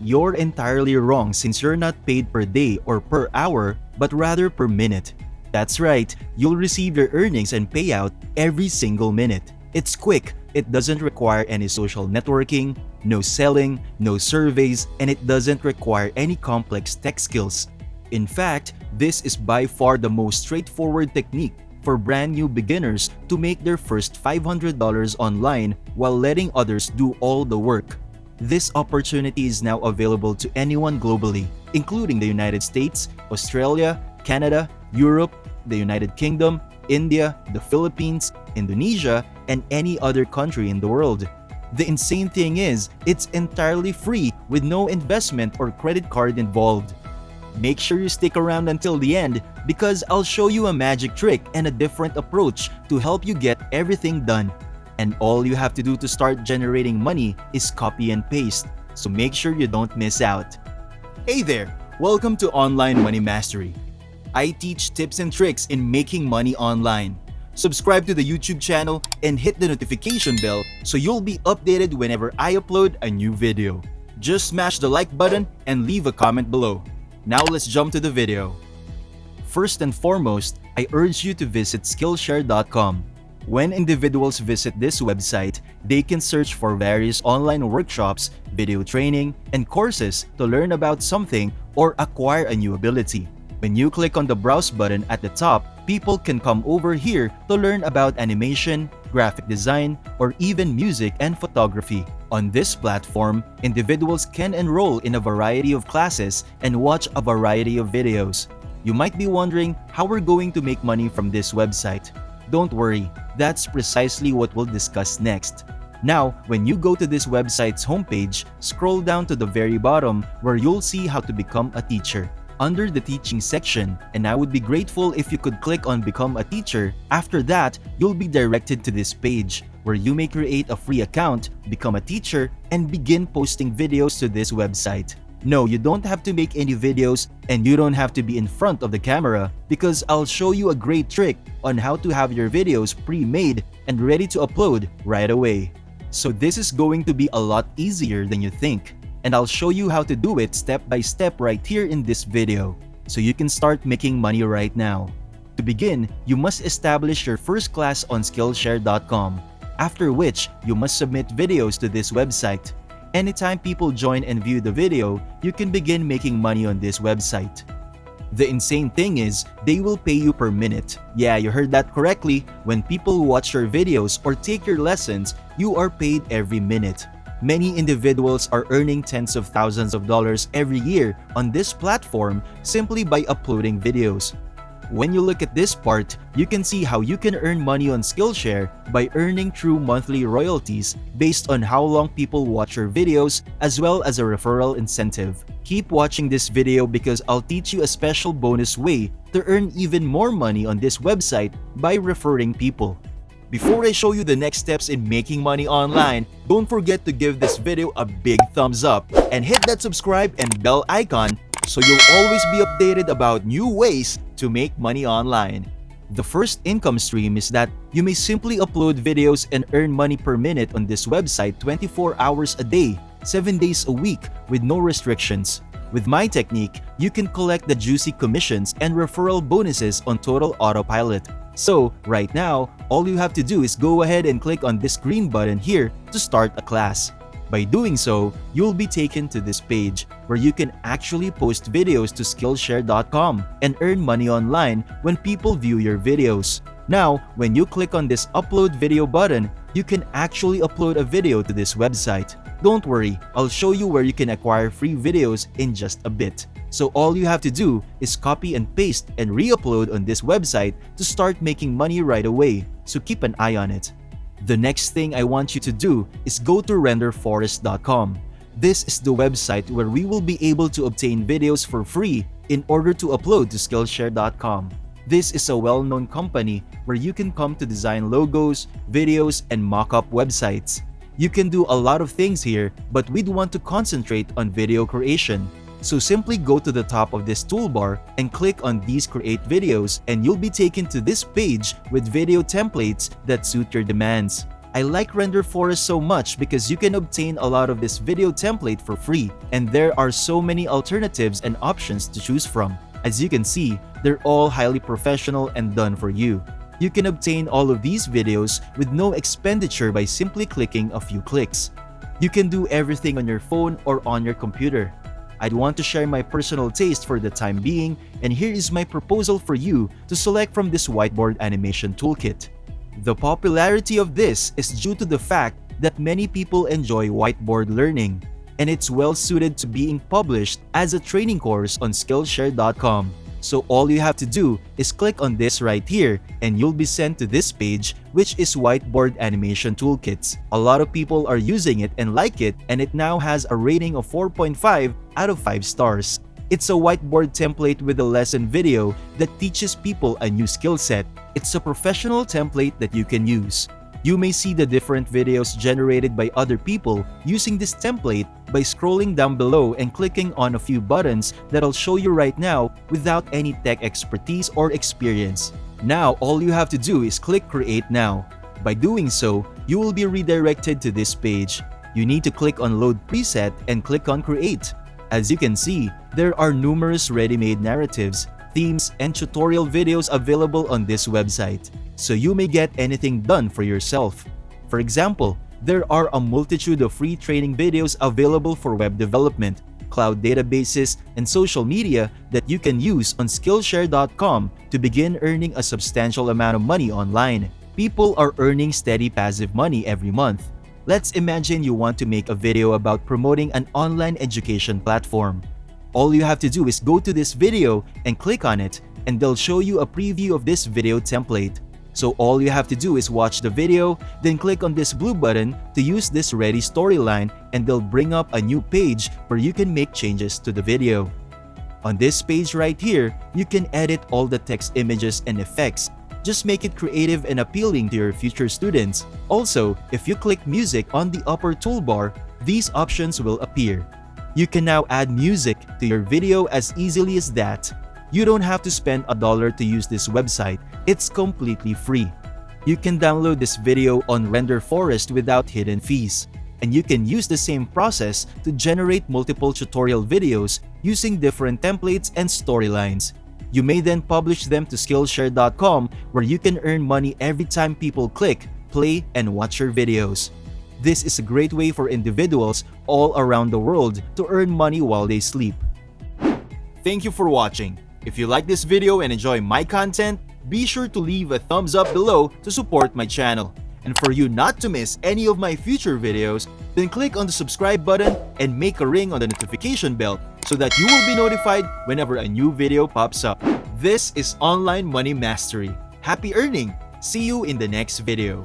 You're entirely wrong since you're not paid per day or per hour, but rather per minute. That's right, you'll receive your earnings and payout every single minute. It's quick, it doesn't require any social networking, no selling, no surveys, and it doesn't require any complex tech skills. In fact, this is by far the most straightforward technique for brand new beginners to make their first $500 online while letting others do all the work. This opportunity is now available to anyone globally, including the United States, Australia, Canada, Europe, the United Kingdom, India, the Philippines, Indonesia, and any other country in the world. The insane thing is, it's entirely free with no investment or credit card involved. Make sure you stick around until the end because I'll show you a magic trick and a different approach to help you get everything done. And all you have to do to start generating money is copy and paste, so make sure you don't miss out. Hey there! Welcome to Online Money Mastery. I teach tips and tricks in making money online. Subscribe to the YouTube channel and hit the notification bell so you'll be updated whenever I upload a new video. Just smash the like button and leave a comment below. Now let's jump to the video. First and foremost, I urge you to visit Skillshare.com. When individuals visit this website, they can search for various online workshops, video training, and courses to learn about something or acquire a new ability. When you click on the browse button at the top, people can come over here to learn about animation, graphic design, or even music and photography. On this platform, individuals can enroll in a variety of classes and watch a variety of videos. You might be wondering how we're going to make money from this website. Don't worry, that's precisely what we'll discuss next. Now, when you go to this website's homepage, scroll down to the very bottom where you'll see how to become a teacher. Under the teaching section, and I would be grateful if you could click on Become a Teacher. After that, you'll be directed to this page where you may create a free account, become a teacher, and begin posting videos to this website. No, you don't have to make any videos and you don't have to be in front of the camera because I'll show you a great trick on how to have your videos pre-made and ready to upload right away. So this is going to be a lot easier than you think. And I'll show you how to do it step by step right here in this video, so you can start making money right now. To begin, you must establish your first class on Skillshare.com, after which you must submit videos to this website. Anytime people join and view the video, you can begin making money on this website. The insane thing is, they will pay you per minute. Yeah, you heard that correctly. When people watch your videos or take your lessons, you are paid every minute. Many individuals are earning tens of thousands of dollars every year on this platform simply by uploading videos. When you look at this part, you can see how you can earn money on Skillshare by earning true monthly royalties based on how long people watch your videos as well as a referral incentive. Keep watching this video because I'll teach you a special bonus way to earn even more money on this website by referring people. Before I show you the next steps in making money online, don't forget to give this video a big thumbs up and hit that subscribe and bell icon so you'll always be updated about new ways to make money online. The first income stream is that you may simply upload videos and earn money per minute on this website 24 hours a day, 7 days a week with no restrictions. With my technique, you can collect the juicy commissions and referral bonuses on total autopilot. So, right now, all you have to do is go ahead and click on this green button here to start a class. By doing so, you'll be taken to this page where you can actually post videos to Skillshare.com and earn money online when people view your videos. Now, when you click on this upload video button, you can actually upload a video to this website. Don't worry, I'll show you where you can acquire free videos in just a bit. So all you have to do is copy and paste and re-upload on this website to start making money right away, so keep an eye on it. The next thing I want you to do is go to renderforest.com. This is the website where we will be able to obtain videos for free in order to upload to Skillshare.com. This is a well-known company where you can come to design logos, videos, and mock-up websites. You can do a lot of things here, but we'd want to concentrate on video creation. So simply go to the top of this toolbar and click on these create videos and you'll be taken to this page with video templates that suit your demands. I like Render Forest so much because you can obtain a lot of this video template for free, and there are so many alternatives and options to choose from. As you can see, they're all highly professional and done for you. You can obtain all of these videos with no expenditure by simply clicking a few clicks. You can do everything on your phone or on your computer. I'd want to share my personal taste for the time being, and here is my proposal for you to select from this whiteboard animation toolkit. The popularity of this is due to the fact that many people enjoy whiteboard learning, and it's well suited to being published as a training course on Skillshare.com. So all you have to do is click on this right here and you'll be sent to this page, which is Whiteboard Animation Toolkits. A lot of people are using it and like it, and it now has a rating of 4.5 out of 5 stars. It's a whiteboard template with a lesson video that teaches people a new skill set. It's a professional template that you can use. You may see the different videos generated by other people using this template by scrolling down below and clicking on a few buttons that I'll show you right now without any tech expertise or experience. Now, all you have to do is click Create Now. By doing so, you will be redirected to this page. You need to click on Load Preset and click on Create. As you can see, there are numerous ready-made narratives, themes, and tutorial videos available on this website, so you may get anything done for yourself. For example, there are a multitude of free training videos available for web development, cloud databases, and social media that you can use on Skillshare.com to begin earning a substantial amount of money online. People are earning steady passive money every month. Let's imagine you want to make a video about promoting an online education platform. All you have to do is go to this video and click on it, and they'll show you a preview of this video template. So all you have to do is watch the video, then click on this blue button to use this ready storyline, and they'll bring up a new page where you can make changes to the video. On this page right here, you can edit all the text, images, and effects. Just make it creative and appealing to your future students. Also, if you click music on the upper toolbar, these options will appear. You can now add music to your video as easily as that. You don't have to spend $1 to use this website. It's completely free. You can download this video on Render Forest without hidden fees. And you can use the same process to generate multiple tutorial videos using different templates and storylines. You may then publish them to Skillshare.com, where you can earn money every time people click, play, and watch your videos. This is a great way for individuals all around the world to earn money while they sleep. Thank you for watching. If you like this video and enjoy my content, be sure to leave a thumbs up below to support my channel. And for you not to miss any of my future videos, then click on the subscribe button and make a ring on the notification bell so that you will be notified whenever a new video pops up. This is Online Money Mastery. Happy earning! See you in the next video.